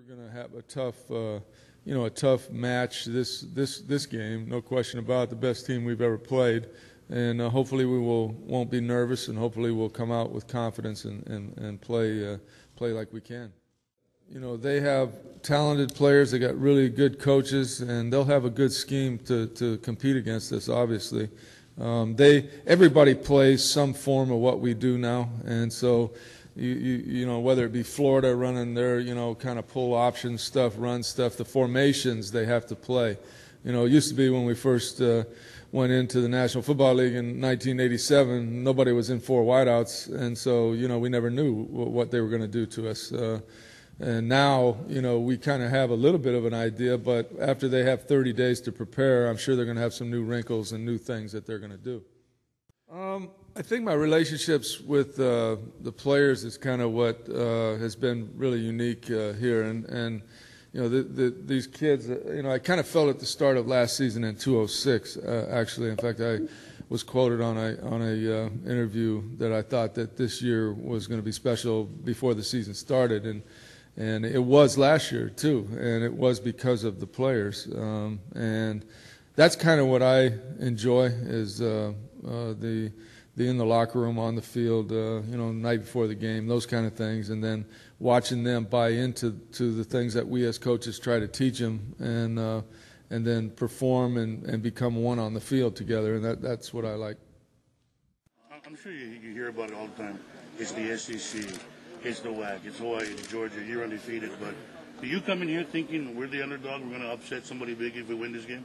We're going to have a tough match this game. No question about it, the best team we've ever played, and hopefully we won't be nervous, and hopefully we'll come out with confidence and play like we can. You know, they have talented players. They got really good coaches, and they'll have a good scheme to compete against us. Obviously, everybody plays some form of what we do now, and so. You know, whether it be Florida running their, kind of pull option stuff, run stuff, the formations they have to play. You know, it used to be when we first went into the National Football League in 1987, nobody was in four wideouts, and so, we never knew what they were going to do to us. And now, we kind of have a little bit of an idea, but after they have 30 days to prepare, I'm sure they're going to have some new wrinkles and new things that they're going to do. I think my relationships with the players is kind of what has been really unique here, and these kids. I kind of felt at the start of last season in 2006. Actually, in fact, I was quoted on a interview that I thought that this year was going to be special before the season started, and it was last year too, and it was because of the players, and that's kind of what I enjoy is the in the locker room, on the field, the night before the game, those kind of things, and then watching them buy into the things that we as coaches try to teach them, and then perform and become one on the field together, and that's what I like. I'm sure you hear about it all the time. It's the SEC, it's the WAC, it's Hawaii, it's Georgia. You're undefeated, but do you come in here thinking we're the underdog, we're going to upset somebody big if we win this game?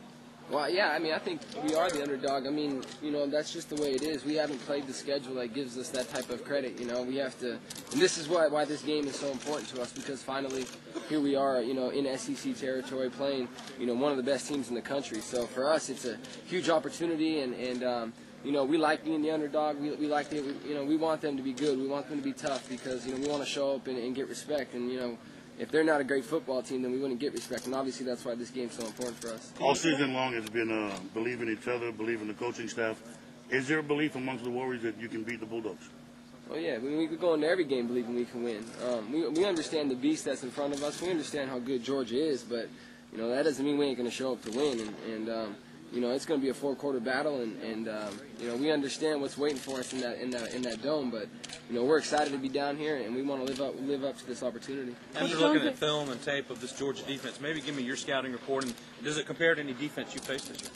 Well, yeah, I think we are the underdog. That's just the way it is. We haven't played the schedule that gives us that type of credit, We have to, and this is why this game is so important to us, because finally here we are, in SEC territory playing, one of the best teams in the country. So for us, it's a huge opportunity, and we like being the underdog. We like we want them to be good. We want them to be tough because, we want to show up and get respect, and, if they're not a great football team, then we wouldn't get respect, and obviously that's why this game's so important for us. All season long it's been believe in each other, believe in the coaching staff. Is there a belief amongst the Warriors that you can beat the Bulldogs? Oh, yeah. We could go into every game believing we can win. We understand the beast that's in front of us. We understand how good Georgia is, but, that doesn't mean we ain't going to show up to win, and it's going to be a four-quarter battle, and we understand what's waiting for us in that dome. But we're excited to be down here, and we want to live up to this opportunity. After looking at film and tape of this Georgia defense, maybe give me your scouting report. And does it compare to any defense you faced this year?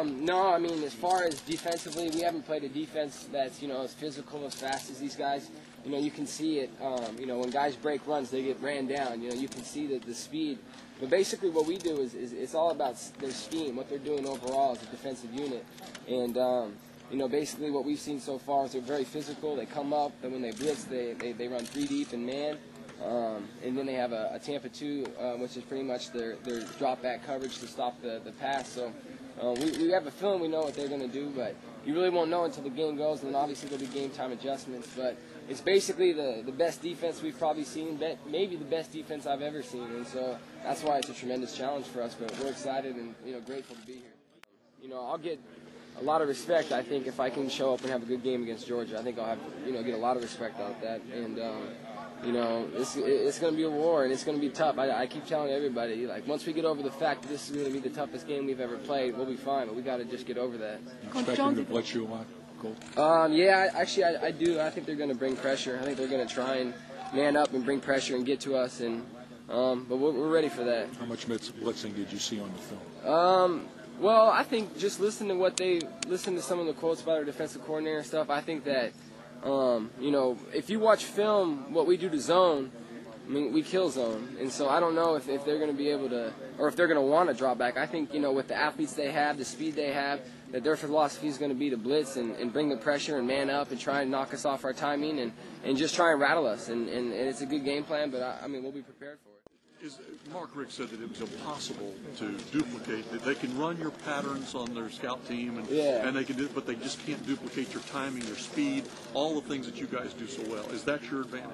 No. As far as defensively, we haven't played a defense that's as physical, as fast as these guys. You can see it. When guys break runs, they get ran down. You can see the speed. But basically what we do is it's all about their scheme, what they're doing overall as a defensive unit. And, basically what we've seen so far is they're very physical. They come up, and when they blitz, they run three deep and man. And then they have a Tampa 2, which is pretty much their drop-back coverage to stop the pass. So we have a feeling we know what they're going to do, but you really won't know until the game goes, and then obviously there'll be game-time adjustments. But it's basically the best defense we've probably seen, maybe the best defense I've ever seen, and so that's why it's a tremendous challenge for us. But we're excited and grateful to be here. I'll get a lot of respect, I think, if I can show up and have a good game against Georgia. I think I'll have get a lot of respect out of that, and it's going to be a war, and it's going to be tough. I keep telling everybody, once we get over the fact that this is going to be the toughest game we've ever played, we'll be fine, but we got to just get over that. You expect them to blitz you a lot? Yeah, actually, I do. I think they're going to bring pressure. I think they're going to try and man up and bring pressure and get to us, and but we're ready for that. How much blitzing did you see on the film? Well, I think just listen to some of the quotes by our defensive coordinator and stuff. I think that if you watch film, what we do to zone, we kill zone, and so I don't know if they're going to be able to, or if they're going to want to drop back. I think with the athletes they have, the speed they have, that their philosophy is going to be to blitz and bring the pressure and man up and try and knock us off our timing and just try and rattle us. And it's a good game plan, but we'll be prepared for it. Mark Richt said that it was impossible to duplicate. That they can run your patterns on their scout team, and they can do it, but they just can't duplicate your timing, your speed, all the things that you guys do so well. Is that your advantage?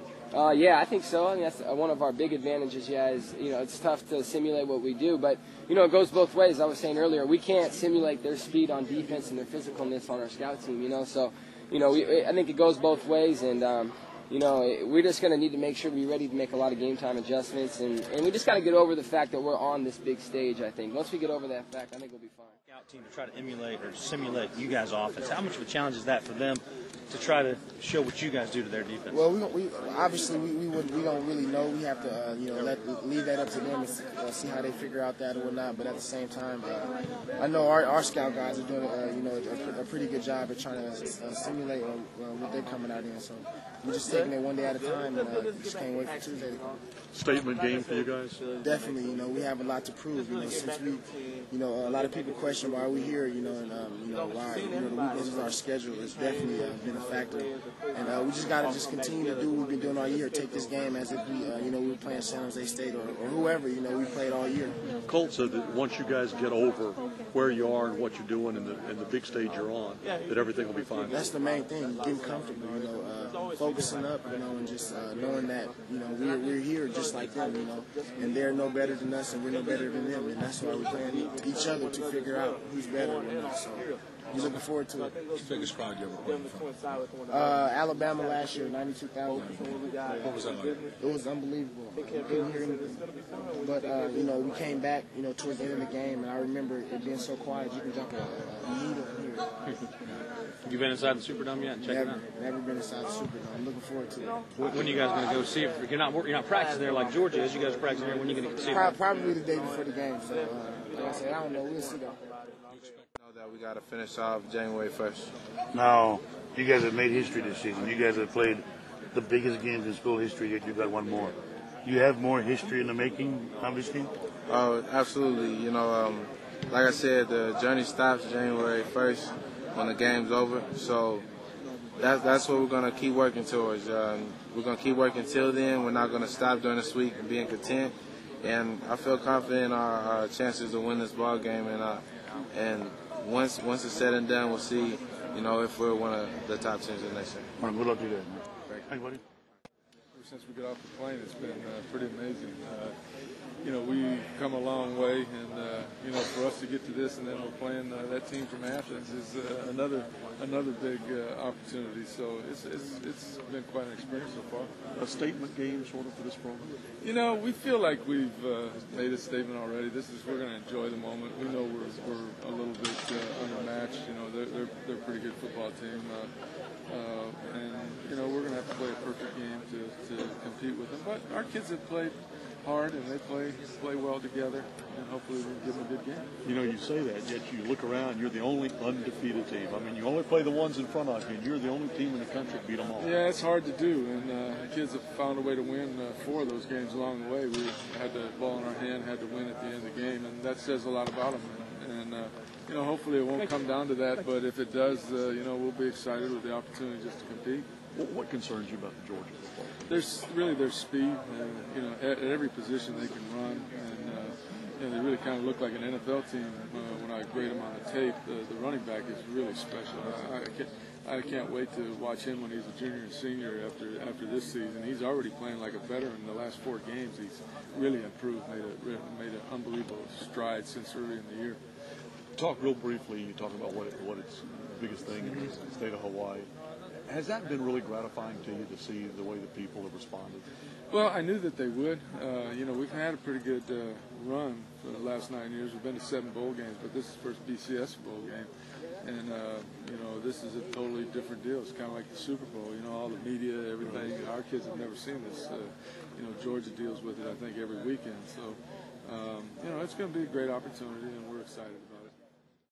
Yeah, I think so. That's one of our big advantages. Is it's tough to simulate what we do, but it goes both ways. I was saying earlier, we can't simulate their speed on defense and their physicalness on our scout team. So I think it goes both ways, and you know, we're just going to need to make sure we're ready to make a lot of game time adjustments, and we just got to get over the fact that we're on this big stage, I think. Once we get over that fact, I think we'll be fine. Scout team to try to emulate or simulate you guys' offense. How much of a challenge is that for them to try to show what you guys do to their defense? Well, we obviously we don't really know. We have to leave that up to them and see how they figure out that or whatnot. But at the same time, I know our scout guys are doing a pretty good job at trying to simulate what they're coming out in. So we're just taking it one day at a time, and just can't wait for Tuesday to come. Statement game for you guys? Definitely, we have a lot to prove. Since we, a lot of people question why we're here, and why, the weakness of our schedule has definitely been a factor. And we just got to continue to do what we've been doing all year. Take this game as if we were playing San Jose State or whoever, we played all year. Colt said that once you guys get over where you are and what you're doing and the big stage you're on, that everything will be fine. That's the main thing, getting comfortable, focusing up, and just knowing that, we're here just like them, and they're no better than us and we're no better than them, and that's why we're playing each other to figure out who's better than us. So we're looking forward to it. What's the biggest crowd you ever played in front of? Alabama last year, 92,000. What was that like? It was unbelievable. We couldn't hear anything. But, we came back, towards the end of the game, and I remember it being so quiet, you can jump a needle and hear it. You been inside the Superdome yet and check it out? Never been inside the Superdome. I'm looking forward to it. When are you guys going to go see it? You're not practicing there like Georgia is. You guys are practicing there. When are you going to see it? Probably the day before the game. So, like I said, I don't know. We'll see, though. Know that we got to finish off January 1st. Now, you guys have made history this season. You guys have played the biggest games in school history, yet you got one more. You have more history in the making, obviously? Oh, absolutely. Like I said, the journey stops January 1st when the game's over. So that's what we're going to keep working towards. We're going to keep working till then. We're not going to stop during this week and being content. And I feel confident in our chances to win this ball game. And once it's said and done, we'll see, if we're one of the top teams in the nation. Well, good luck to you there. Hey, buddy. Ever since we got off the plane, it's been pretty amazing. We've come a long way, and for us to get to this, and then we're playing that team from Athens is another big opportunity. So it's been quite an experience so far. A statement game sort of for this program? We feel like we've made a statement already. We're going to enjoy the moment. We know we're a little bit undermatched. They're a pretty good football team, and we're going to have to play a perfect game to compete with them. But our kids have played hard, and they play well together, and hopefully we can give them a good game. You say that, yet you look around, you're the only undefeated team. I mean, you only play the ones in front of you, and you're the only team in the country to beat them all. Yeah, it's hard to do, and the kids have found a way to win 4 of those games along the way. We had the ball in our hand, had to win at the end of the game, and that says a lot about them. And hopefully it won't come down to that, but if it does, we'll be excited with the opportunity just to compete. What concerns you about the Georgia football? Their speed. At every position they can run, and they really kind of look like an NFL team when I grade them on the tape. The running back is really special. I can't wait to watch him when he's a junior and senior after this season. He's already playing like a veteran in the last 4 games. He's really improved, made an unbelievable stride since early in the year. Talk real briefly. You talk about what its biggest thing in the state of Hawaii. Has that been really gratifying to you to see the way that people have responded? Well, I knew that they would. We've had a pretty good run for the last 9 years. We've been to 7 bowl games, but this is the first BCS bowl game. And, this is a totally different deal. It's kind of like the Super Bowl, all the media, everything. Our kids have never seen this. Georgia deals with it, I think, every weekend. So, it's going to be a great opportunity, and we're excited about it.